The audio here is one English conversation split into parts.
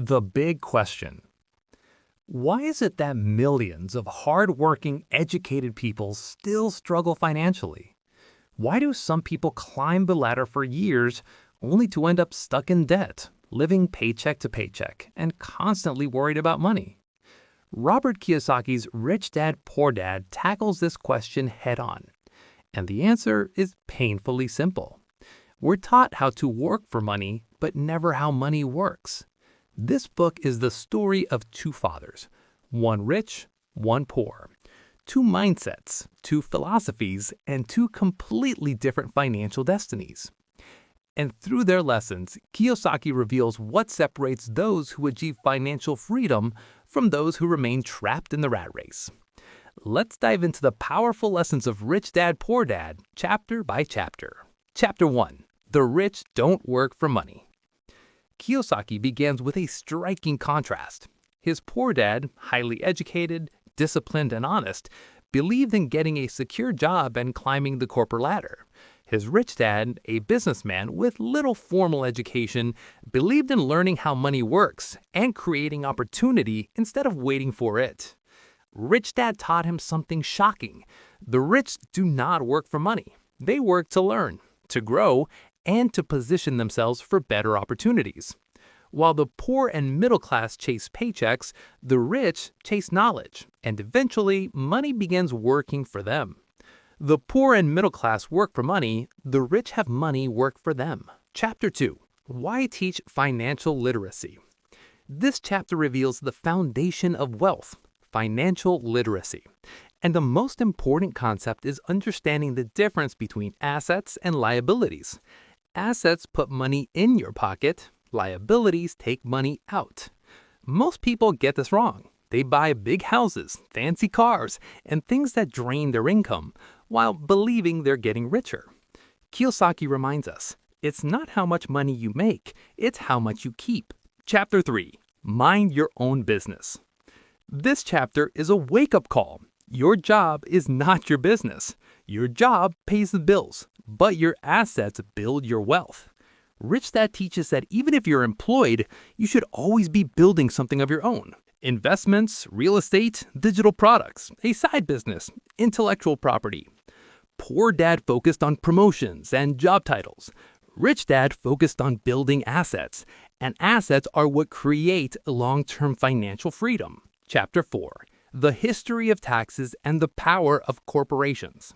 The big question. Why is it that millions of hardworking, educated people still struggle financially? Why do some people climb the ladder for years only to end up stuck in debt, living paycheck to paycheck, and constantly worried about money? Robert Kiyosaki's Rich Dad, Poor Dad tackles this question head on. And the answer is painfully simple. We're taught how to work for money, but never how money works. This book is the story of two fathers, one rich, one poor. Two mindsets, two philosophies, and two completely different financial destinies. And through their lessons, Kiyosaki reveals what separates those who achieve financial freedom from those who remain trapped in the rat race. Let's dive into the powerful lessons of Rich Dad, Poor Dad, chapter by chapter. Chapter 1. The Rich Don't Work for Money. Kiyosaki begins with a striking contrast. His poor dad, highly educated, disciplined, and honest, believed in getting a secure job and climbing the corporate ladder. His rich dad, a businessman with little formal education, believed in learning how money works and creating opportunity instead of waiting for it. Rich Dad taught him something shocking. The rich do not work for money. They work to learn, to grow, and to position themselves for better opportunities. While the poor and middle class chase paychecks, the rich chase knowledge, and eventually money begins working for them. The poor and middle class work for money, the rich have money work for them. Chapter 2. Why Teach Financial Literacy? This chapter reveals the foundation of wealth, financial literacy. And the most important concept is understanding the difference between assets and liabilities. Assets put money in your pocket, liabilities take money out. Most people get this wrong. They buy big houses, fancy cars, and things that drain their income, while believing they're getting richer. Kiyosaki reminds us, it's not how much money you make, it's how much you keep. Chapter 3. Mind Your Own Business. This chapter is a wake-up call. Your job is not your business. Your job pays the bills, but your assets build your wealth. Rich Dad teaches that even if you're employed, you should always be building something of your own. Investments, real estate, digital products, a side business, intellectual property. Poor Dad focused on promotions and job titles. Rich Dad focused on building assets, and assets are what create long-term financial freedom. Chapter 4. The History of Taxes and the Power of Corporations.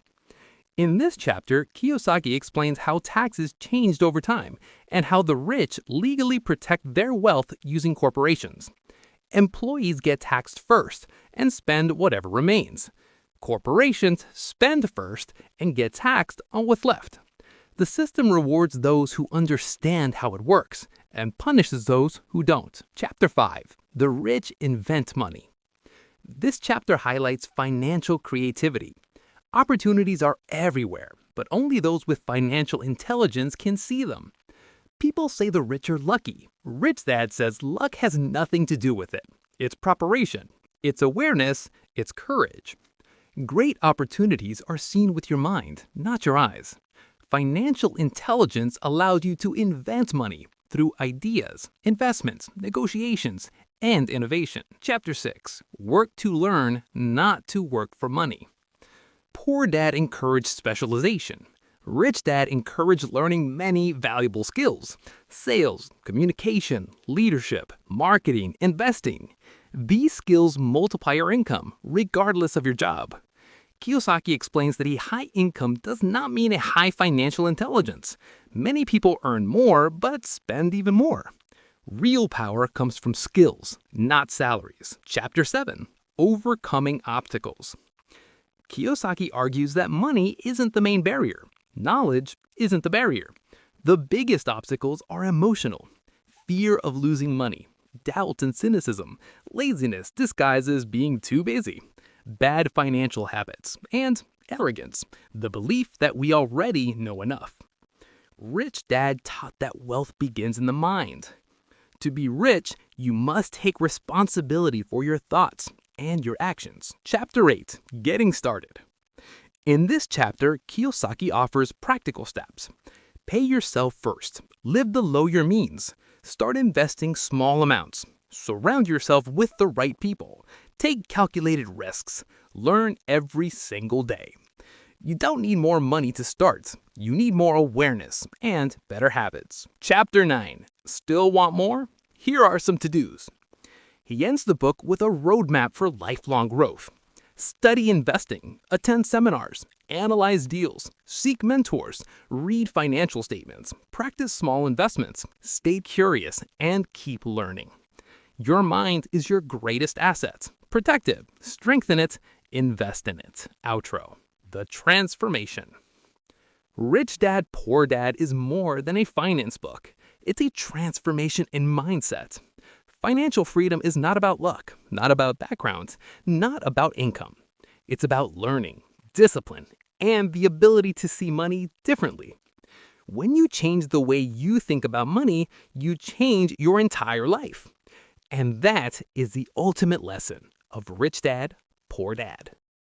In this chapter, Kiyosaki explains how taxes changed over time and how the rich legally protect their wealth using corporations. Employees get taxed first and spend whatever remains. Corporations spend first and get taxed on what's left. The system rewards those who understand how it works and punishes those who don't. Chapter 5. The Rich Invent Money. This chapter highlights financial creativity. Opportunities are everywhere, but only those with financial intelligence can see them. People say the rich are lucky. Rich Dad says luck has nothing to do with it. It's preparation, it's awareness, it's courage. Great opportunities are seen with your mind, not your eyes. Financial intelligence allows you to invent money through ideas, investments, negotiations, and innovation. Chapter 6. Work to learn, not to work for money. Poor Dad encouraged specialization. Rich Dad encouraged learning many valuable skills: sales, communication, leadership, marketing, investing. These skills multiply your income, regardless of your job. Kiyosaki explains that a high income does not mean a high financial intelligence. Many people earn more, but spend even more. Real power comes from skills, not salaries. Chapter 7. Overcoming Obstacles. Kiyosaki argues that money isn't the main barrier. Knowledge isn't the barrier. The biggest obstacles are emotional. Fear of losing money, doubt and cynicism, laziness disguised as being too busy, bad financial habits, and arrogance, the belief that we already know enough. Rich Dad taught that wealth begins in the mind. To be rich, you must take responsibility for your thoughts and your actions. Chapter 8. Getting Started. In this chapter, Kiyosaki offers practical steps. Pay yourself first. Live below your means. Start investing small amounts. Surround yourself with the right people. Take calculated risks. Learn every single day. You don't need more money to start. You need more awareness and better habits. Chapter 9. Still want more? Here are some to-dos. He ends the book with a roadmap for lifelong growth. Study investing, attend seminars, analyze deals, seek mentors, read financial statements, practice small investments, stay curious, and keep learning. Your mind is your greatest asset. Protect it, strengthen it, invest in it. Outro. The transformation. Rich Dad, Poor Dad is more than a finance book. It's a transformation in mindset. Financial freedom is not about luck, not about background, not about income. It's about learning, discipline, and the ability to see money differently. When you change the way you think about money, you change your entire life. And that is the ultimate lesson of Rich Dad, Poor Dad.